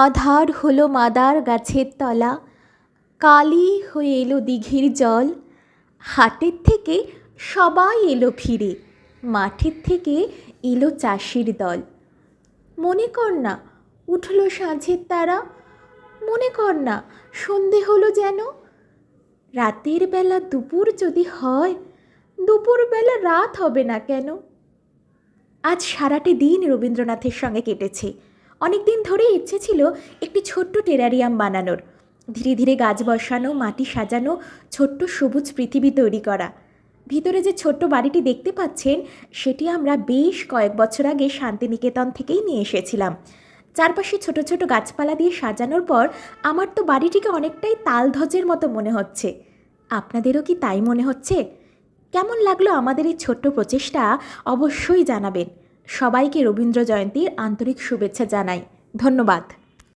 আঁধার হলো মাদার গাছের তলা, কালি হয়ে এলো দিঘির জল। হাটের থেকে সবাই এলো ফিরে, মাঠের থেকে এলো চাষির দল। মনে কর না উঠল সাঁঝের তারা, মনে কর না সন্ধে হলো যেন। রাতের বেলা দুপুর যদি হয়, দুপুরবেলা রাত হবে না কেন? আজ সারাটি দিন রবীন্দ্রনাথের সঙ্গে কেটেছে। অনেক দিন ধরেই ইচ্ছে ছিল একটি ছোট্ট টেরারিয়াম বানানোর, ধীরে ধীরে গাছ বসানো, মাটি সাজানো, ছোট্ট সবুজ পৃথিবী তৈরি করা। ভিতরে যে ছোট্ট বাড়িটি দেখতে পাচ্ছেন, সেটি আমরা বেশ কয়েক বছর আগে শান্তিনিকেতন থেকেই নিয়ে এসেছিলাম। চারপাশে ছোট ছোট গাছপালা দিয়ে সাজানোর পর আমার তো বাড়িটিকে অনেকটাই তালধ্বজের মতো মনে হচ্ছে। আপনাদেরও কি তাই মনে হচ্ছে? কেমন লাগলো আমাদের এই ছোট্ট প্রচেষ্টা অবশ্যই জানাবেন। সবাইকে রবীন্দ্র জয়ন্তীর আন্তরিক শুভেচ্ছা জানাই। ধন্যবাদ।